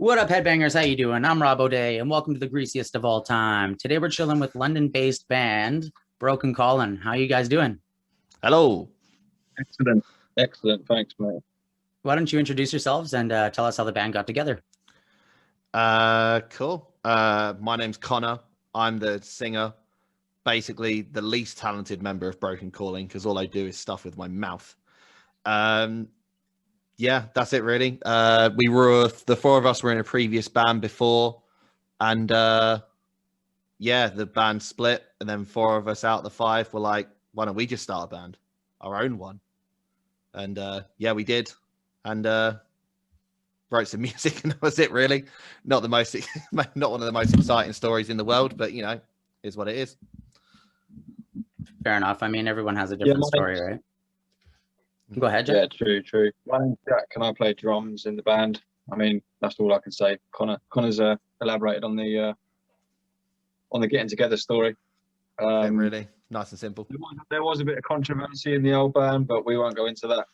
What up, headbangers? How you doing? I'm Robb, and welcome to the Greasiest of all time. Today we're chilling with London-based band Broken Colin. How you guys doing? Hello. Excellent. Excellent. Thanks, mate. Why don't you introduce yourselves and tell us how the band got together? Cool. My name's Connor. I'm the singer, basically the least talented member of Broken Calling because all I do is stuff with my mouth. Yeah, that's it really. The four of us were in a previous band before, and yeah, the band split, and then four of us out of the five were like, why don't we just start a band, our own one? And yeah, we did, and wrote some music, and that was it really. Not the most, not one of the most exciting stories in the world, but you know, is what it is. Fair enough. I mean, everyone has a different story, right? Go ahead, Jack. Yeah, true. My name's Jack, and I play drums in the band. I mean, that's all I can say. Connor's elaborated on the getting together story. Really nice and simple. There was a bit of controversy in the old band, but we won't go into that.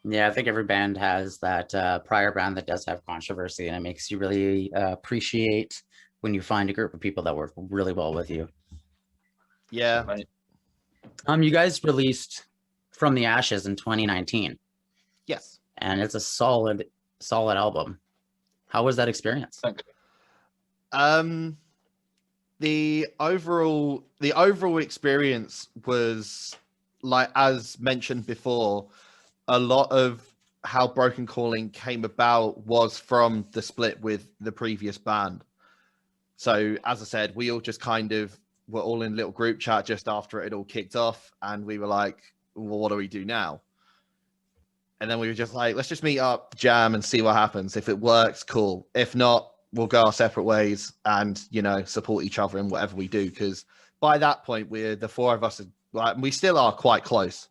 Yeah, I think every band has that prior band that does have controversy, and it makes you really appreciate when you find a group of people that work really well with you. Yeah. Right. You guys released From the Ashes in 2019. Yes. And it's a solid album. How was that experience? Thanks. The overall experience was, like, as mentioned before, a lot of how Broken Calling came about was from the split with the previous band. So as I said, we all just kind of were all in a little group chat just after it all kicked off, and we were like, well, what do we do now? And then we were just like, let's just meet up, jam, and see what happens. If it works, cool. If not, we'll go our separate ways and, you know, support each other in whatever we do. Because by that point, the four of us, like, we still are quite close.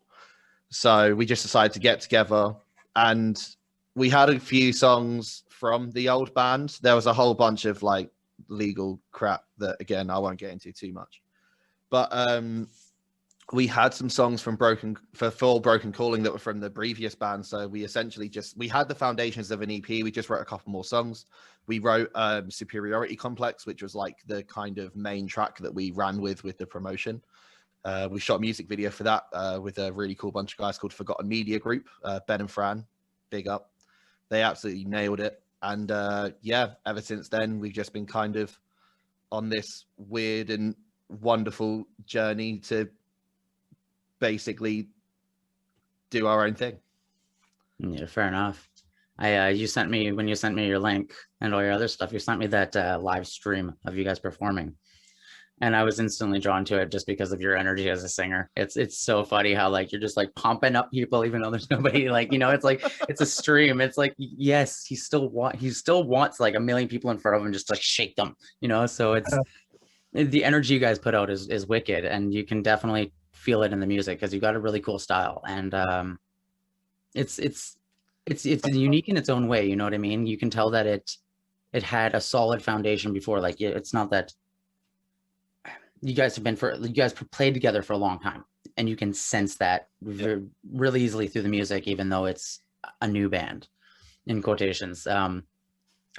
So we just decided to get together, and we had a few songs from the old band. There was a whole bunch of like legal crap that, again, I won't get into too much. But we had some songs from Broken Calling that were from the previous band. So we essentially we had the foundations of an EP. We just wrote a couple more songs. We wrote Superiority Complex, which was like the kind of main track that we ran with the promotion. We shot a music video for that with a really cool bunch of guys called Forgotten Media Group, Ben and Fran, big up. They absolutely nailed it. And yeah, ever since then, we've just been kind of on this weird and wonderful journey to basically do our own thing. Yeah, fair enough. When you sent me your link and all your other stuff, you sent me that live stream of you guys performing, and I was instantly drawn to it just because of your energy as a singer. It's so funny how, like, you're just like pumping up people even though there's nobody, like, you know, it's like it's a stream. It's like, yes, he still wants like a million people in front of him just to like shake them, you know. So it's the energy you guys put out is wicked, and you can definitely feel it in the music because you got a really cool style, and it's unique in its own way. You know what I mean? You can tell that it had a solid foundation before. Like, it's not that you guys played together for a long time, and you can sense that really easily through the music, even though it's a new band, in quotations. Are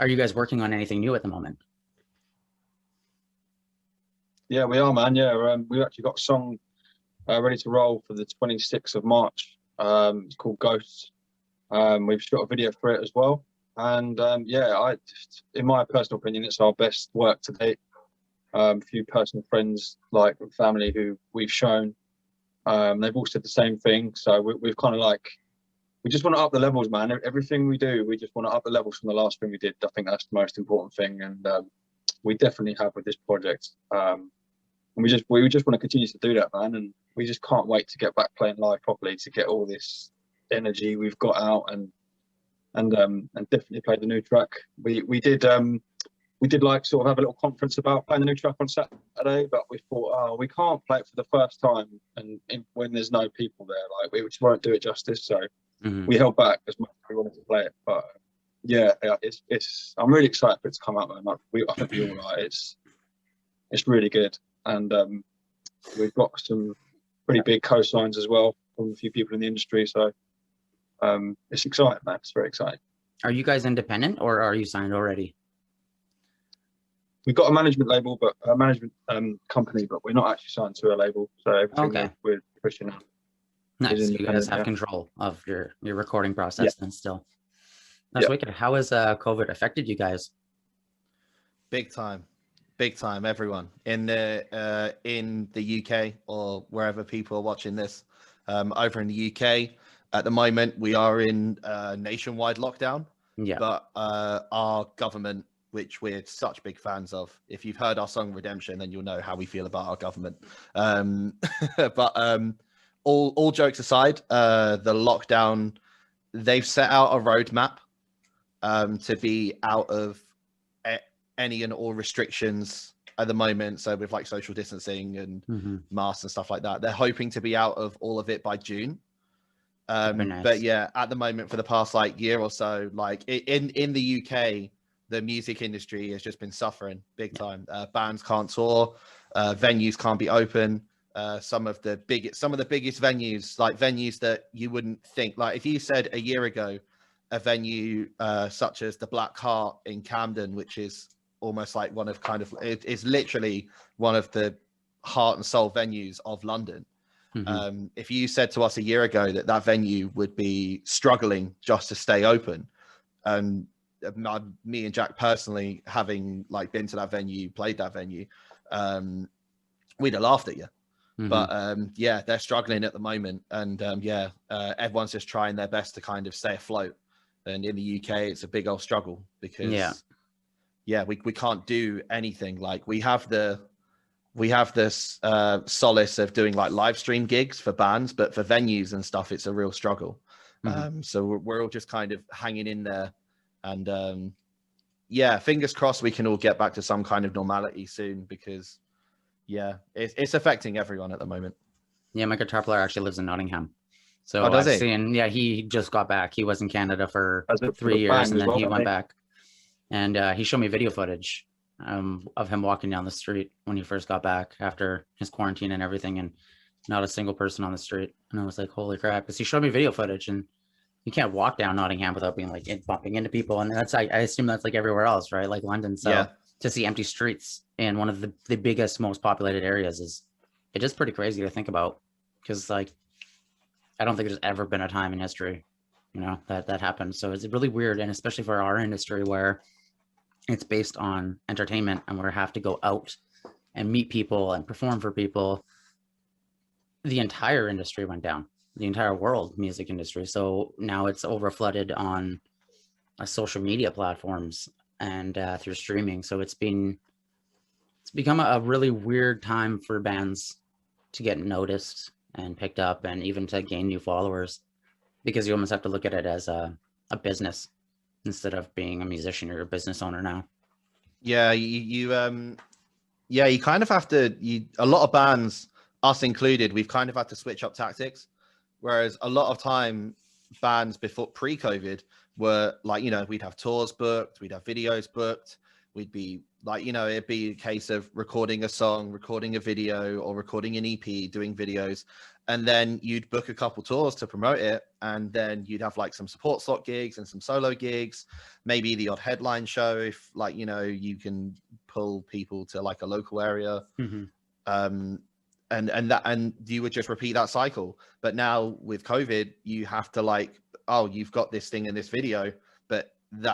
you guys working on anything new at the moment? Yeah, we are, man. Yeah, we've actually got a song ready to roll for the 26th of March. It's called Ghosts. We've shot a video for it as well. And yeah, in my personal opinion, it's our best work to date. A few personal friends, like family, who we've shown, they've all said the same thing. So we've kind of like, we just want to up the levels, man. Everything we do, we just want to up the levels from the last thing we did. I think that's the most important thing. And we definitely have with this project. And we just want to continue to do that, man. And we just can't wait to get back playing live properly, to get all this energy we've got out and definitely play the new track. We did like sort of have a little conference about playing the new track on Saturday, but we thought, oh, we can't play it for the first time and when there's no people there, like, we just won't do it justice. So we held back as much as we wanted to play it. But yeah, it's I'm really excited for it to come out, man. I think we all are. It's really good. And we've got some pretty big co-signs as well from a few people in the industry. So it's exciting, man. It's very exciting. Are you guys independent or are you signed already? We've got a management label, but a management company, but we're not actually signed to a label. So everything Okay. we're pushing out Nice. is So you guys independent. have Yeah. control of your recording Yeah. process then still. That's Yeah. wicked. How has COVID affected you guys? Big time, big time. Everyone in the UK or wherever people are watching this, over in the UK at the moment, we are in nationwide lockdown. Yeah. But our government, which we're such big fans of, if you've heard our song Redemption, then you'll know how we feel about our government. But all jokes aside, the lockdown, they've set out a roadmap to be out of any and all restrictions at the moment. So with like social distancing and masks and stuff like that, they're hoping to be out of all of it by June. Nice. But yeah, at the moment for the past like year or so, like in the UK, the music industry has just been suffering big time. Bands can't tour, venues can't be open. Some of the biggest venues, like venues that you wouldn't think, like if you said a year ago, a venue such as the Black Heart in Camden, which is almost like one of kind of, it's literally one of the heart and soul venues of London. If you said to us a year ago that that venue would be struggling just to stay open, and me and Jack personally having like been to that venue, played that venue, we'd have laughed at you. But yeah, they're struggling at the moment, and everyone's just trying their best to kind of stay afloat. And in the UK, it's a big old struggle because we can't do anything. Like we have this solace of doing like live stream gigs for bands, but for venues and stuff, it's a real struggle. So we're all just kind of hanging in there, and fingers crossed we can all get back to some kind of normality soon, because it's affecting everyone at the moment. Yeah, my guitar player actually lives in Nottingham. So does I've he? seen, he just got back. He was in Canada for 3 years band and as then well, he I went think. back. And he showed me video footage of him walking down the street when he first got back after his quarantine and everything, and not a single person on the street. And I was like, holy crap, because he showed me video footage, and you can't walk down Nottingham without being like bumping into people. And that's, I assume that's like everywhere else, right? Like London. So to see empty streets in one of the biggest, most populated areas it is pretty crazy to think about, because like I don't think there's ever been a time in history, that happened. So it's really weird, and especially for our industry where it's based on entertainment and we have to go out and meet people and perform for people. The entire industry went down, the entire world music industry. So now it's over flooded on social media platforms and through streaming. So it's become a really weird time for bands to get noticed and picked up, and even to gain new followers, because you almost have to look at it as a business instead of being a musician or a business owner now. Yeah, you kind of have to. A lot of bands, us included, we've kind of had to switch up tactics. Whereas a lot of time, bands before pre-COVID were like, we'd have tours booked, we'd have videos booked, we'd be like, it'd be a case of recording a song, recording a video, or recording an EP, doing videos, and then you'd book a couple tours to promote it, and then you'd have like some support slot gigs and some solo gigs, maybe the odd headline show if like you can pull people to like a local area. And you would just repeat that cycle. But now with COVID, you have to like, oh, you've got this thing in this video, but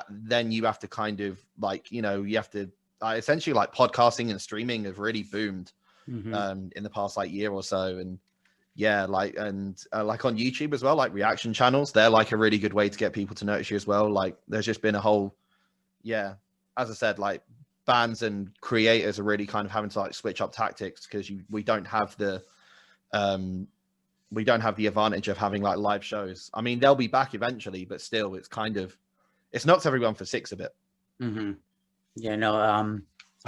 then you have to kind of like, you have to essentially, like, podcasting and streaming have really boomed in the past like year or so. And like on YouTube as well, like reaction channels, they're like a really good way to get people to notice you as well. Like there's just been a whole, as I said, like bands and creators are really kind of having to like switch up tactics, because we don't have the advantage of having like live shows. I mean, they'll be back eventually, but still it's knocked everyone for six a bit. I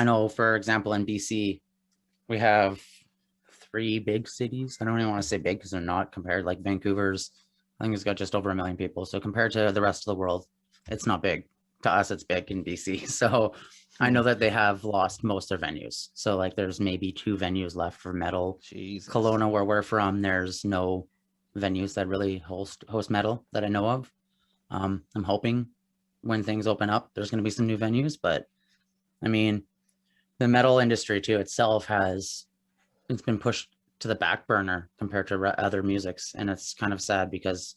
know, for example, in BC we have 3 big cities. I don't even want to say big because they're not, compared, like Vancouver's, I think it's got just over 1 million people. So compared to the rest of the world, it's not big. To us, it's big in BC. So I know that they have lost most of their venues. So like there's maybe 2 venues left for metal. Jesus. Kelowna, where we're from, there's no venues that really host metal that I know of. I'm hoping when things open up, there's going to be some new venues. But I mean, the metal industry too itself it's been pushed to the back burner compared to other musics, and it's kind of sad because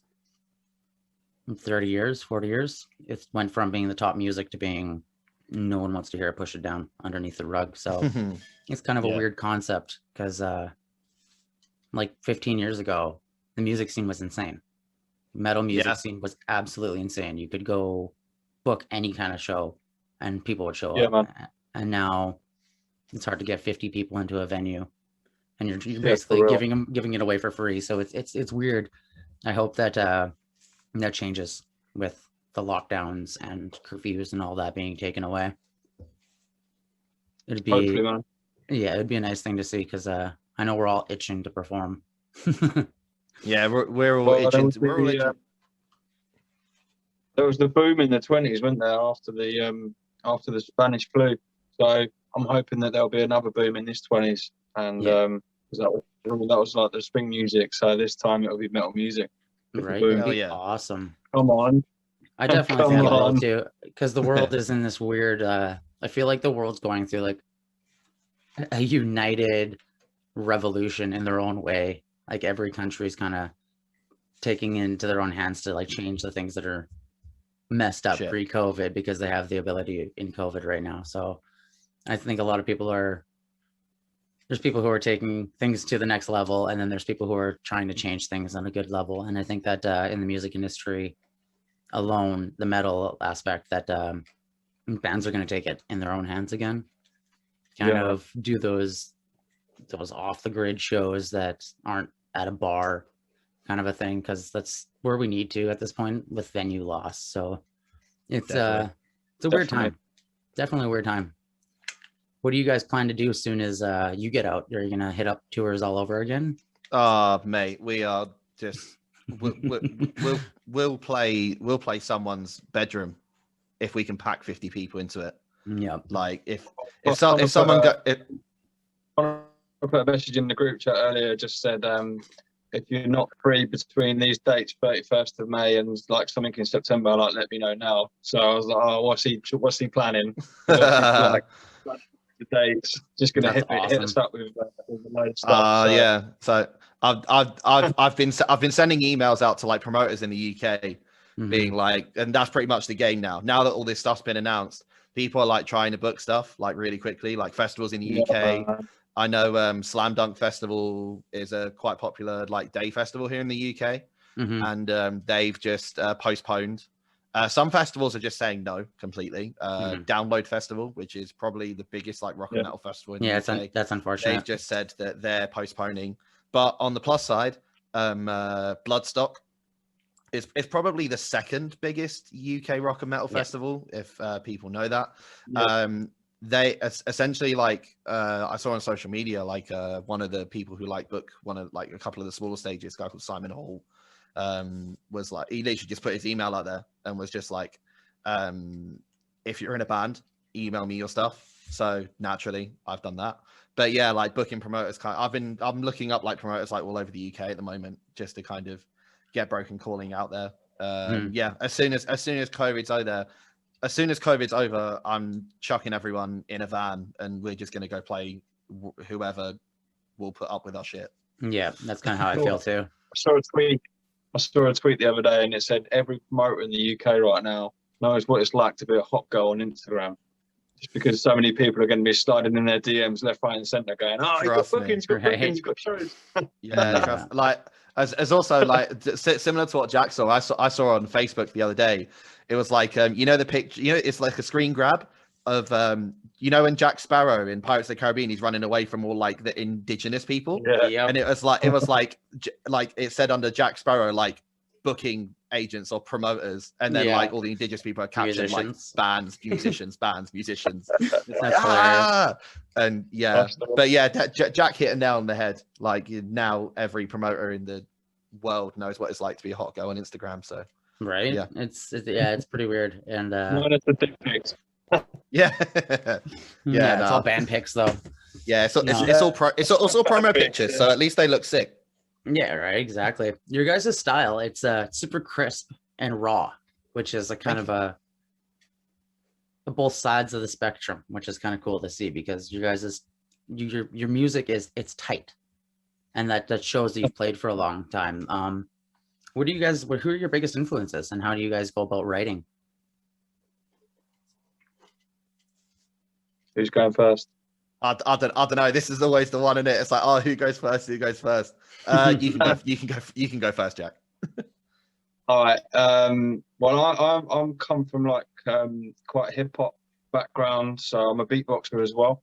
in 30 years, 40 years, it went from being the top music to being no one wants to hear it, push it down underneath the rug. So it's kind of a Yeah. weird concept because like 15 years ago, the music scene was insane. Metal music Yeah. scene was absolutely insane. You could go book any kind of show and people would show Yeah, up. man. And now it's hard to get 50 people into a venue, and you're for basically real. giving it away for free. So it's weird. I hope that that changes with the lockdowns and curfews and all that being taken away. It'd Hopefully, be man. yeah, it'd be a nice thing to see because I know we're all itching to perform. Yeah, we're all Well, there itching. was We're all the, itching. There was the boom in the 20s, wasn't there, after the Spanish flu. So I'm hoping that there'll be another boom in this 20s, and Yeah. 'cause that was like the spring music. So this time it'll be metal music. with the Right? boom. It'd Hell be yeah. awesome. Come on. I definitely Come think it will on. too, because the world is in this weird. I feel like the world's going through like a united revolution in their own way. Like every country's kind of taking into their own hands to like change the things that are messed up Shit. pre-COVID because they have the ability in COVID right now. So I think a lot of people there's people who are taking things to the next level, and then there's people who are trying to change things on a good level. And I think that in the music industry alone, the metal aspect, that bands are going to take it in their own hands again, kind Yeah. of do those off the grid shows that aren't at a bar kind of a thing, because that's where we need to at this point with venue loss. So it's Definitely. it's a weird Definitely. time. Definitely a weird time. What do you guys plan to do as soon as you get out? Are you gonna hit up tours all over again? Mate, we are just we'll play someone's bedroom if we can pack 50 people into it. Yep. Like if Well, someone I put a message in the group chat earlier, just said if you're not free between these dates, 31st of May and like something in September, like let me know now. So I was like, oh, what's he planning? 'Cause obviously, like, the dates, just gonna That's hit us awesome. up with a load of stuff. So, yeah. So I've been sending emails out to like promoters in the UK, Mhm. being like, and that's pretty much the game now. Now that all this stuff's been announced, people are like trying to book stuff like really quickly, like festivals in the yeah, UK. man. I know Slam Dunk Festival is a quite popular like day festival here in the UK, Mhm. and they've just postponed. Some festivals are just saying no completely. Mhm. Download Festival, which is probably the biggest like rock and Yeah. metal festival in Yeah, the UK, that's they've unfortunate. just said that they're postponing. But on the plus side, Bloodstock is probably the second biggest UK rock and metal Yeah. festival, if people know that. Yeah. They essentially like I saw on social media like one of the people who like book one of like a couple of the smaller stages, a guy called Simon Hall, was like, he literally just put his email out there and was just like, if you're in a band, email me your stuff. So naturally I've done that. But yeah, like booking promoters I'm looking up like promoters like all over the UK at the moment just to kind of get Broken Calling out there. Yeah, as soon as COVID's over, I'm chucking everyone in a van and we're just going to go play whoever will put up with our shit. Yeah, that's kind of how I feel too. I saw a tweet the other day, and it said every promoter in the UK right now knows what it's like to be a hot girl on Instagram. Just because so many people are going to be sliding in their DMs left, right, and centre, going, "Oh, you got Trust me. bookings, got Right. bookings, you got shows." Yeah, like as also like similar to what Jack saw. I saw on Facebook the other day. It was like you know the picture. You know, it's like a screen grab of you know when Jack Sparrow in Pirates of the Caribbean, he's running away from all like the indigenous people. Yeah, Yep. And it was like it said under Jack Sparrow like booking agents or promoters, and then Yeah. like all the indigenous people are captured like Musicians. bands, musicians. That's hilarious. Ah! And yeah, That's the- but yeah, Jack hit a nail on the head. Like now, every promoter in the world knows what it's like to be a hot girl on Instagram. So Right? Yeah. It's pretty weird. And minus the dick pics. yeah, yeah, it's all no. band pics though. yeah. It's No. it's also promo pictures, so at least they look sick. Yeah, right, exactly. Your guys' style, it's super crisp and raw, which is a kind Thank of both sides of the spectrum, which is kind of cool to see because you guys is your music it's tight, and that shows that you've played for a long time. What do you guys? Who are your biggest influences, and how do you guys go about writing? Who's going first? I don't know. This is always the one in it. It's like, oh, who goes first? Who goes first? You can go. You can go first, Jack. All right. Well, I'm come from like quite a hip hop background, so I'm a beatboxer as well.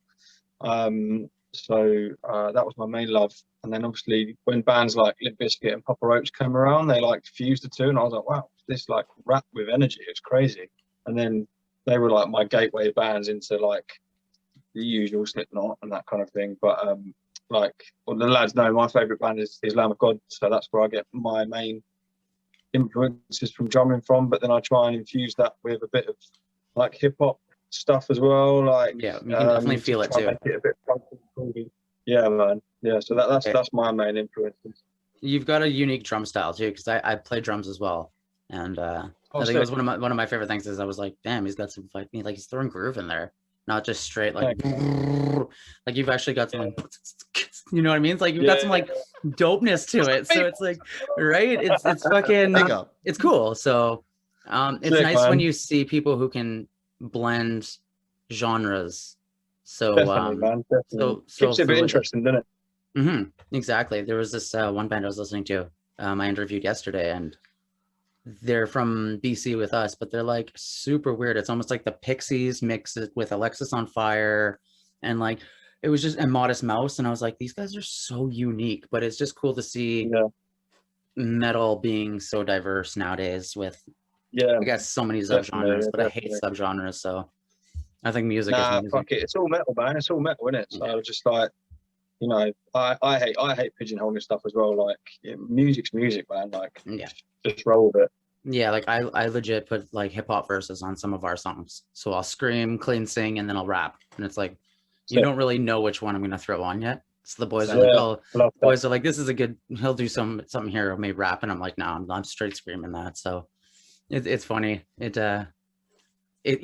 So that was my main love. And then obviously when bands like Limp Bizkit and Papa Roach came around, they like fused the two, and I was like, wow, this like rap with energy. It's crazy. And then they were like my gateway bands into like the usual Slipknot and that kind of thing. But like, well, the lads know my favorite band is Lamb of God, so that's where I get my main influences from drumming from. But then I try and infuse that with a bit of like hip hop stuff as well. Like, Yeah, you can definitely feel it try and too. make it a bit funky and groovy. Yeah, man. Yeah, so that's my main influences. You've got a unique drum style too, because I play drums as well, and I think it was sick. one of my favorite things. Is I was like, damn, he's got some like he's throwing groove in there, not just straight like like you've actually got some like, you know what I mean? It's like you've got some like dopeness to it. So it's like, right? It's fucking Big up. it's cool. So it's Sick, nice when man. you see people who can blend genres. So Definitely, man. Definitely. Keeps it a bit fluidly. interesting, doesn't it? Exactly. There was this one band I was listening to. I interviewed yesterday, and they're from BC with us, but they're like super weird. It's almost like the Pixies mixed it with Alexis on Fire, and like it was just a Modest Mouse. And I was like, these guys are so unique, but it's just cool to see metal being so diverse nowadays. With I guess so many subgenres, but I hate subgenres. So I think music is music. Fuck it. It's all metal, man. It's all metal, isn't it? So I was just like, you know, I hate pigeonholing stuff as well. Like, music's music, man. Like, just roll with it. Yeah, like I legit put like hip hop verses on some of our songs. So I'll scream, clean sing, and then I'll rap. And it's like you don't really know which one I'm gonna throw on yet. So the boys are like, oh, boys are like, this is a good. He'll do something here, or maybe rap, and I'm like, no, I'm straight screaming that. So it's funny. It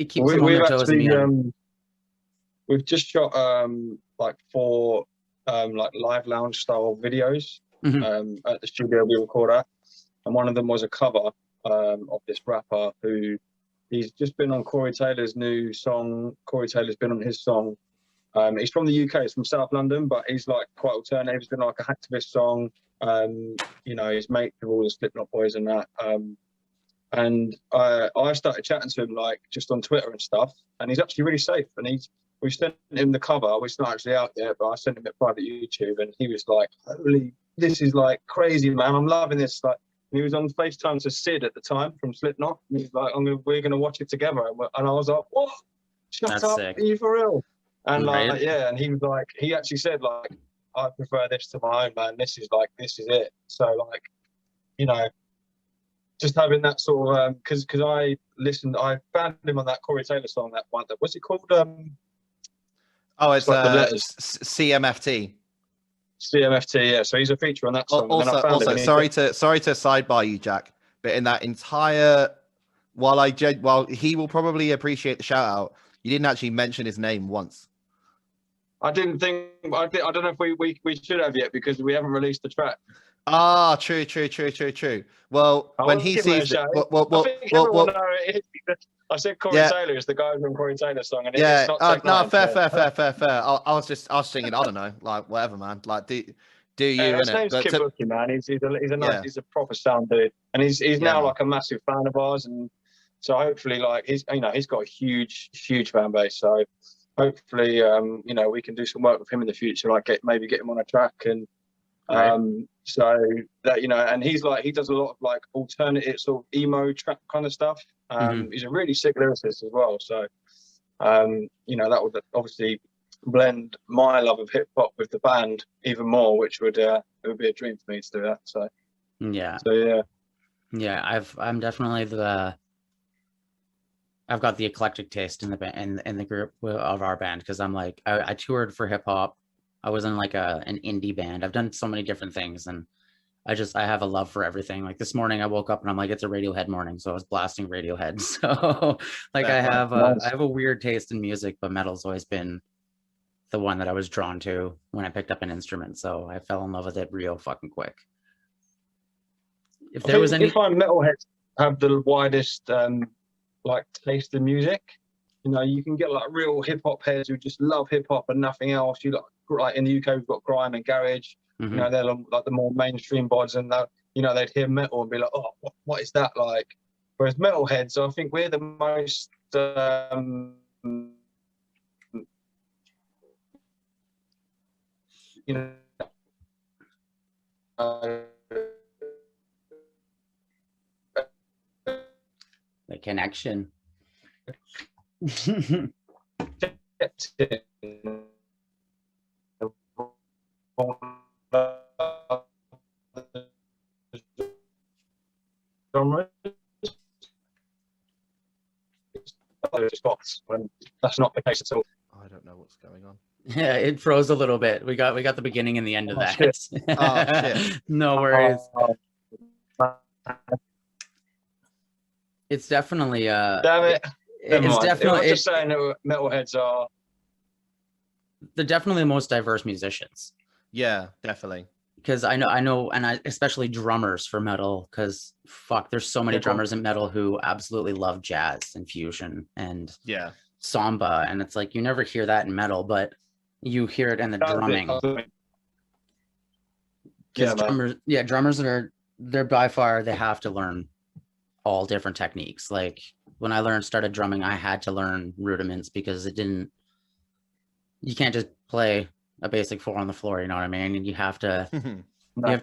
keeps them on their toes. We've just shot like 4 like live lounge style videos at the studio we record at, and one of them was a cover of this rapper who he's just been on Corey Taylor's new song. Corey Taylor's been on his song. He's from the UK, he's from South London, but he's like quite alternative. He's been like a hacktivist song. You know, he's mate with all the Slipknot boys and that. And I started chatting to him like just on Twitter and stuff, and he's actually really safe. And we sent him the cover, which is not actually out yet, but I sent him it private YouTube, and he was like, "Holy, this is like crazy, man! I'm loving this." Like, and he was on FaceTime to Sid at the time from Slipknot, and he's like, "We're gonna watch it together," and I was like, "What? Shut up! Sick. Are you for real?" And like, yeah, and he was like, he actually said like, "I prefer this to my own, man. This is it." So like, you know. Just having that sort of because I found him on that Corey Taylor song, that one. What's it called? It's like CMFT. CMFT, yeah. So he's a feature on that song. Also, sorry to sidebar you, Jack, but in that entire, while he will probably appreciate the shout out, you didn't actually mention his name once. I didn't think. I don't know if we should have yet because we haven't released the track. Ah, true. Well, when he sees it, I said Corey Taylor is the guy from Corey Taylor song, and yeah, it's not no, fair. I was thinking, I don't know, like whatever, man. Like, do you? His name's Kid Bookie, man. He's a proper sound dude, and he's now like a massive fan of ours, and so hopefully, like he's got a huge fan base, so hopefully, we can do some work with him in the future, like maybe get him on a track and. So that and he does a lot of like alternative sort of emo trap kind of stuff. He's a really sick lyricist as well. So that would obviously blend my love of hip hop with the band even more, which would it would be a dream for me to do that. So I'm definitely I've got the eclectic taste in the band in the group of our band, because I'm like I toured for hip hop. I was in like an indie band. I've done so many different things, and I have a love for everything. Like this morning I woke up and I'm like, it's a Radiohead morning, so I was blasting Radiohead. So like Fair play. I have a weird taste in music, but metal's always been the one that I was drawn to when I picked up an instrument. So I fell in love with it real fucking quick. If I there was think any you find metalheads have the widest like taste in music. You know, you can get like real hip hop heads who just love hip hop and nothing else. You like in the UK we've got grime and garage. You know, they're like the more mainstream bods, and that, you know, they'd hear metal and be like, oh, what is that like? Whereas metalheads, I think we're the most you know, the connection. spots when that's not the case at all. I don't know what's going on. Yeah, it froze a little bit. We got the beginning and the end of Oh, that. shit. Oh, shit. No worries. It's definitely Damn it. Never it's mind. definitely I'm just saying that metalheads are. they're definitely the most diverse musicians. Yeah, definitely. Because I know, and especially drummers for metal, because fuck, there's so many drummers in metal who absolutely love jazz and fusion and Yeah. samba, and it's like you never hear that in metal, but you hear it in the drumming. Because drummers they're by far, they have to learn all different techniques. Like when I started drumming, I had to learn rudiments because you can't just play a basic 4 on the floor, you know what I mean? And you have to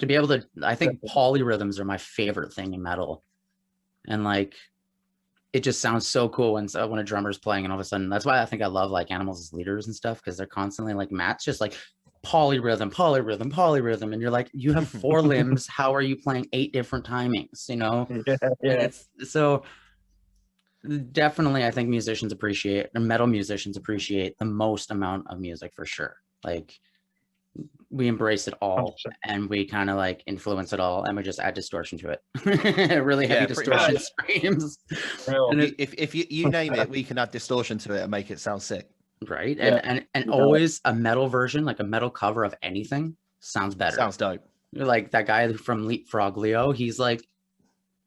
be able to, I think polyrhythms are my favorite thing in metal. And like, it just sounds so cool when a drummer's playing, and all of a sudden, that's why I think I love like Animals as Leaders and stuff, because they're constantly like, Matt's just like polyrhythm. And you're like, you have 4 limbs. How are you playing 8 different timings? You know? Yeah. So definitely, I think metal musicians appreciate the most amount of music for sure. Like we embrace it all 100%. and we kind of like influence it all, and we just add distortion to it. Really heavy distortion screams. If you name it, we can add distortion to it and make it sound sick. Right. And always a metal version, like a metal cover of anything, sounds better. Sounds dope. Like that guy from Leapfrog, Leo, he's like,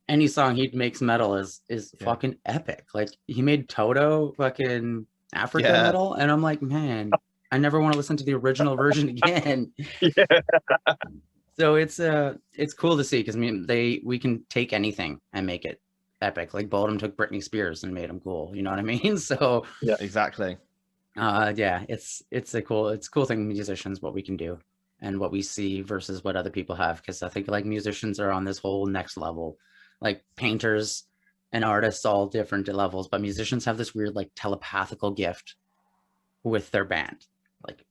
any song he makes metal is fucking epic. Like he made Toto fucking Africa metal, and I'm like, man, I never want to listen to the original version again. So it's cool to see, because I mean we can take anything and make it epic. Like Bodum took Britney Spears and made him cool. You know what I mean? So yeah, exactly. It's a cool thing, musicians, what we can do and what we see versus what other people have. Because I think like musicians are on this whole next level. Like painters and artists, all different levels, but musicians have this weird like telepathical gift with their band. Like,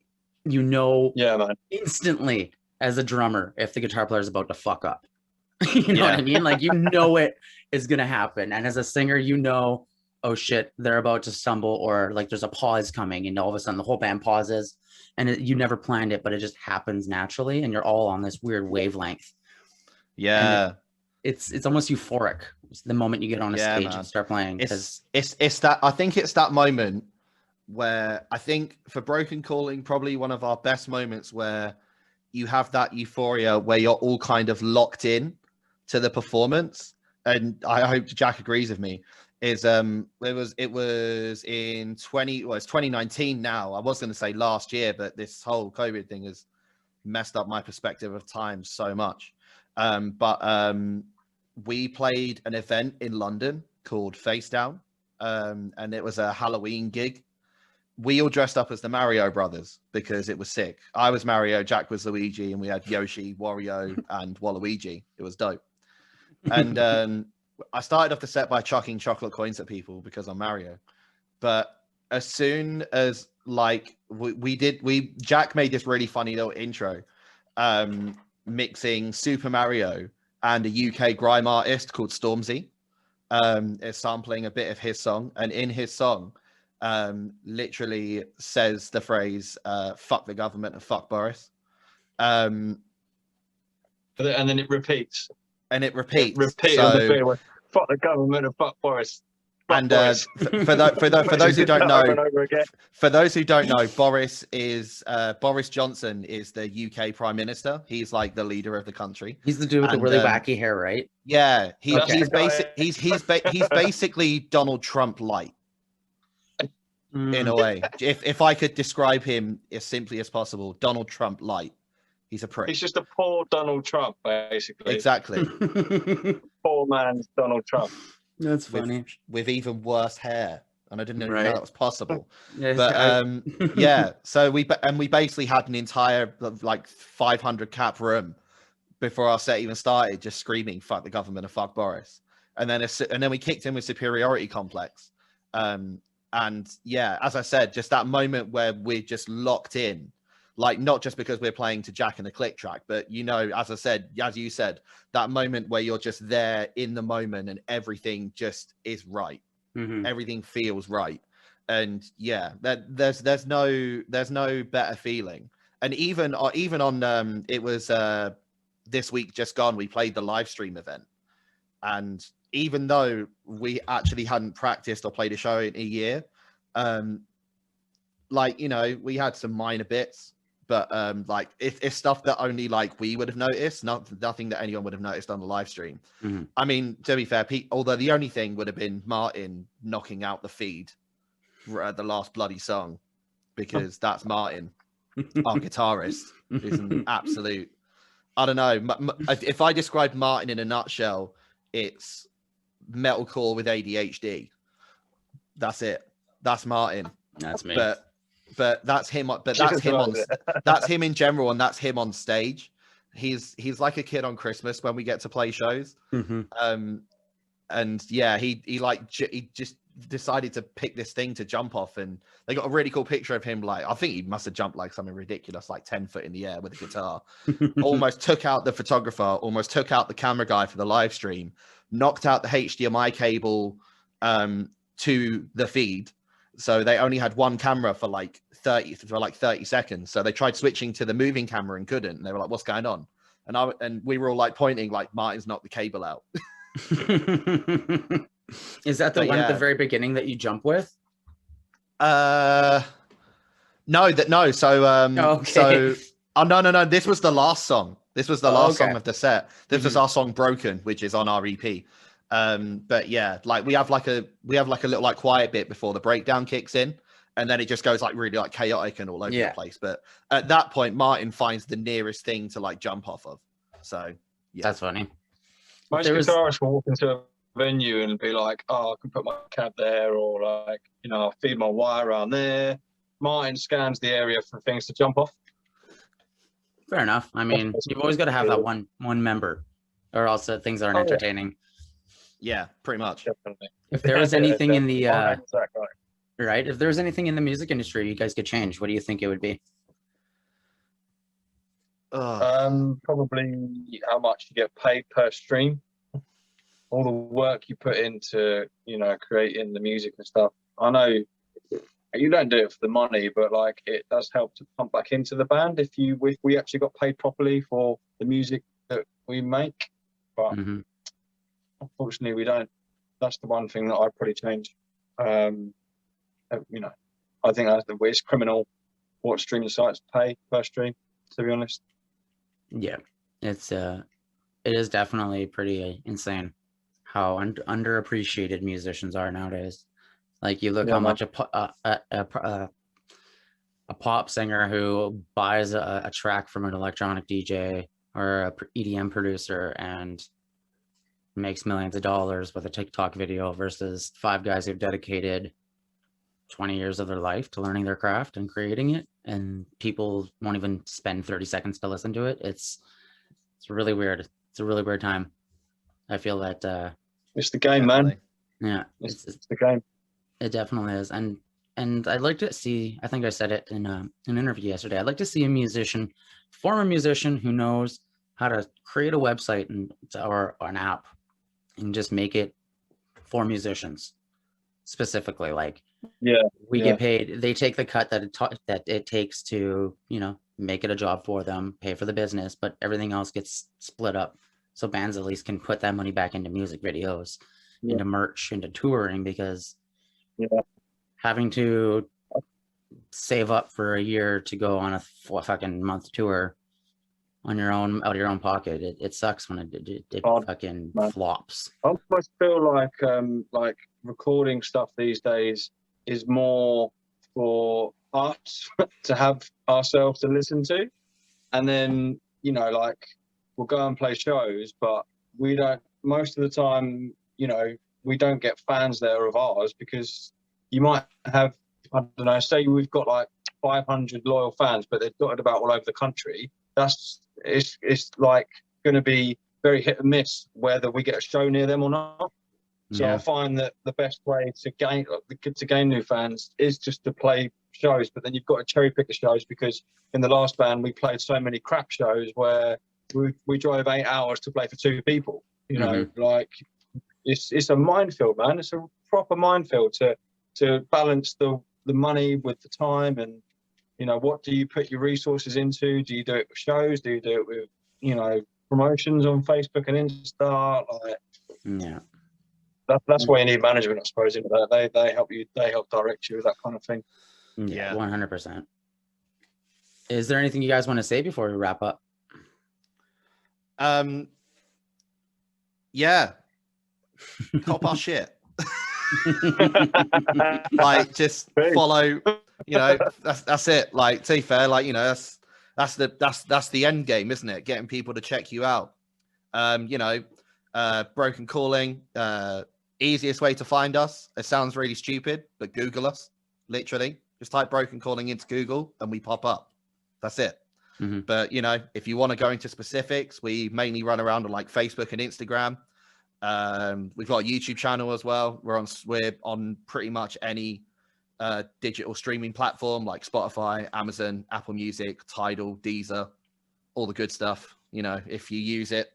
you know, man, instantly as a drummer if the guitar player is about to fuck up. You know what I mean? Like, you know it is gonna happen. And as a singer, you know, oh shit, they're about to stumble, or like there's a pause coming, and all of a sudden the whole band pauses, and you never planned it, but it just happens naturally, and you're all on this weird wavelength. Yeah. It's almost euphoric the moment you get on a stage and start playing. It's that, I think it's that moment where I think for Broken Calling, probably one of our best moments, where you have that euphoria where you're all kind of locked in to the performance. And I hope Jack agrees with me. Is it was in 2019 now. I was going to say last year, but this whole COVID thing has messed up my perspective of time so much. We played an event in London called Face Down, and it was a Halloween gig. We all dressed up as the Mario brothers because it was sick. I was Mario, Jack was Luigi, and we had Yoshi, Wario, and Waluigi. It was dope. And I started off the set by chucking chocolate coins at people because I'm Mario. But as soon as like Jack made this really funny little intro, mixing Super Mario and a UK grime artist called Stormzy, is sampling a bit of his song, and in his song, literally says the phrase "fuck the government" and "fuck Boris." And then it repeats. And it repeats. Repeat on the video. Fuck the government and fuck Boris. Fuck And Boris. for those who don't know, Over and over again. for those who don't know, Boris Johnson is the UK Prime Minister. He's like the leader of the country. He's the dude with the really wacky hair, right? Yeah, he's Okay. he's basically Donald Trump light in a way. If I could describe him as simply as possible, Donald Trump light. He's a prick. He's just a poor Donald Trump, basically. Exactly. Poor man's Donald Trump. That's funny. With even worse hair, and I didn't even know Right. that was possible. Yeah, But yeah, so we basically had an entire like 500 cap room before our set even started, just screaming "fuck the government" and "fuck Boris," and then we kicked in with superiority complex. And yeah, as I said, just that moment where we're just locked in. Like, not just because we're playing to Jack and the click track, but, you know, as you said, that moment where you're just there in the moment and everything just is right. Mhm. Everything feels right. And yeah, there's no better feeling. And even on it was this week just gone, we played the live stream event. And even though we actually hadn't practiced or played a show in a year, like, you know, we had some minor bits. But like it's stuff that only like we would have noticed, nothing that anyone would have noticed on the live stream. Mm-hmm. I mean, to be fair, although the only thing would have been Martin knocking out the feed at the last bloody song, because that's Martin, our guitarist, who's an absolute. I don't know. If I describe Martin in a nutshell, it's metalcore with ADHD. That's it. That's Martin. That's me. But that's him. But that's him on. That's him in general, and that's him on stage. He's like a kid on Christmas when we get to play shows. Mm-hmm. And yeah, he just decided to pick this thing to jump off, and they got a really cool picture of him. Like, I think he must have jumped like something ridiculous, like 10 foot in the air with a guitar. Almost took out the photographer. Almost took out the camera guy for the live stream. Knocked out the HDMI cable to the feed. So they only had one camera for like 30 seconds. So they tried switching to the moving camera and couldn't. And they were like, "What's going on?" And we were all like pointing, like, Martin's knocked the cable out. Is that the one at the very beginning that you jump with? No. So okay. So no. This was the last song. This was the last okay. song of the set. This was our song "Broken," which is on our EP. But yeah, like we have like a little like quiet bit before the breakdown kicks in, and then it just goes like really like chaotic and all over the place. But at that point, Martin finds the nearest thing to like jump off of. So yeah, that's funny. Most guitarists will walk into a venue and be like, "Oh, I can put my cab there," or like, you know, I'll feed my wire around there. Martin scans the area for things to jump off. Fair enough. I mean, you've always got to have that one member, or else things aren't entertaining. Yeah, pretty much. Definitely. If there was anything in the right, if there was anything in the music industry you guys could change, what do you think it would be? Probably how much you get paid per stream. All the work you put into, you know, creating the music and stuff. I know you don't do it for the money, but like it does help to pump back into the band if we actually got paid properly for the music that we make. But unfortunately, we don't. That's the one thing that I'd probably change. You know, I think it's criminal what streaming sites pay per stream, to be honest. Yeah, it is definitely pretty insane how underappreciated musicians are nowadays. Like, you look how much a pop singer who buys a track from an electronic DJ or a EDM producer and makes millions of dollars with a TikTok video versus 5 guys who've dedicated 20 years of their life to learning their craft and creating it, and people won't even spend 30 seconds to listen to it. It's really weird. It's a really weird time. I feel that it's the game, man. Yeah, it's the game. It definitely is. And I'd like to see, I think I said it in an interview yesterday, I'd like to see a former musician who knows how to create a website or an app and just make it for musicians specifically. Like, we get paid, they take the cut that it takes to, you know, make it a job for them, pay for the business, but everything else gets split up. So bands at least can put that money back into music videos, Yeah. into merch, into touring, because Yeah. having to save up for a year to go on a fucking month tour on your own, out of your own pocket, it sucks when it Hard, fucking man. flops. I almost feel like recording stuff these days is more for us to have ourselves to listen to, and then like we'll go and play shows, but we don't, most of the time, we don't get fans there of ours, because you might have, I don't know, say we've got like 500 loyal fans, but they're dotted about all over the country. It's like going to be very hit and miss whether we get a show near them or not. So Yeah. I find that the best way to gain new fans is just to play shows, but then you've got to cherry pick the shows, because in the last band we played so many crap shows where we drove 8 hours to play for 2 people. Like it's a minefield, man. It's a proper minefield to balance the money with the time, and what do you put your resources into? Do you do it with shows? Do you do it with promotions on Facebook and Insta? Like, Yeah. that's why you need management, I suppose. They help you. They help direct you with that kind of thing. Yeah, 100%. Is there anything you guys want to say before we wrap up? Yeah. Cop our shit. Like, just follow, that's it. Like, to be fair, like, that's the end game, isn't it? Getting people to check you out. Broken Calling, easiest way to find us. It sounds really stupid, but Google us. Literally, just type Broken Calling into Google and we pop up. That's it. Mm-hmm. But if you want to go into specifics, we mainly run around on like Facebook and Instagram. We've got a YouTube channel as well. We're on pretty much any digital streaming platform like Spotify, Amazon, Apple Music, Tidal, Deezer, all the good stuff. If you use it,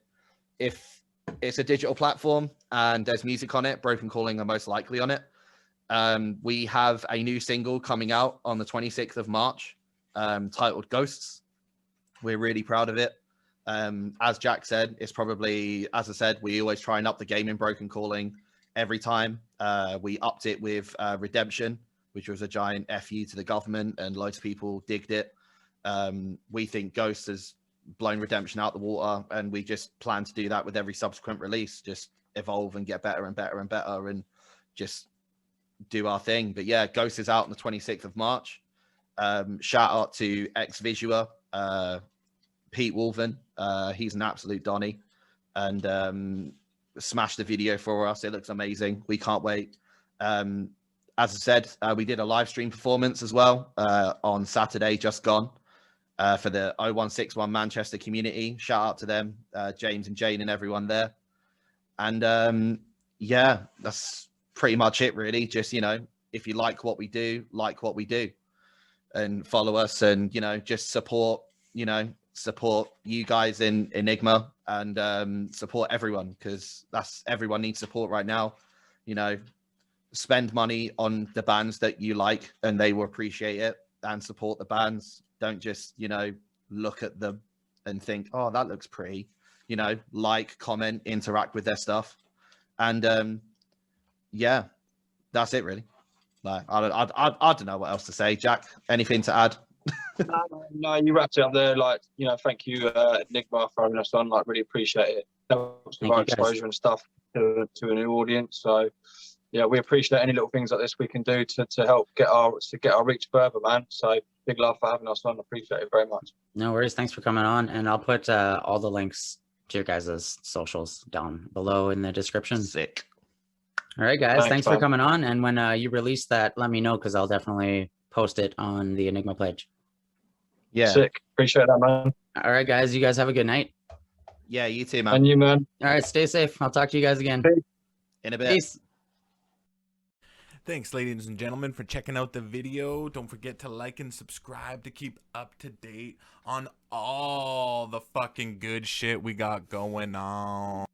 if it's a digital platform and there's music on it, Broken Calling are most likely on it. We have a new single coming out on the 26th of March, titled Ghosts. We're really proud of it. As Jack said, it's probably, as I said, we always try and up the game in Broken Calling every time. We upped it with Redemption, which was a giant FU to the government, and loads of people digged it. We think Ghosts has blown Redemption out the water, and we just plan to do that with every subsequent release, just evolve and get better and better and better, and just do our thing. But yeah, Ghost is out on the 26th of March. Shout out to Ex-Visua, Pete Wolven. He's an absolute Donny, and smashed the video for us. It looks amazing. We can't wait. As I said, we did a live stream performance as well on Saturday, just gone, for the 0161 Manchester community. Shout out to them, James and Jane and everyone there. And yeah, that's pretty much it, really. Just, if you like what we do, and follow us, and, just support you guys in Enigma, and support everyone, because everyone needs support right now. Spend money on the bands that you like and they will appreciate it, and support the bands. Don't just look at them and think, oh, that looks pretty. Like, comment, interact with their stuff. And yeah, that's it, really. Like, I don't know what else to say. Jack, anything to add? No, you wrapped it up there. Like, thank you, Enigma, for having us on. Like, really appreciate it. Helps with our exposure and stuff to a new audience. So yeah, we appreciate any little things like this we can do to help get our reach further, man. So big love for having us on. Appreciate it very much. No worries. Thanks for coming on, and I'll put all the links to your guys' socials down below in the description. Sick. All right, guys. Thanks for man. coming on. And when you release that, let me know, because I'll definitely post it on the Enigma page. Yeah. Sick. Appreciate that, man. All right, guys. You guys have a good night. Yeah, you too, man. And you, man. All right. Stay safe. I'll talk to you guys again. Peace. In a bit. Peace. Thanks, ladies and gentlemen, for checking out the video. Don't forget to like and subscribe to keep up to date on all the fucking good shit we got going on.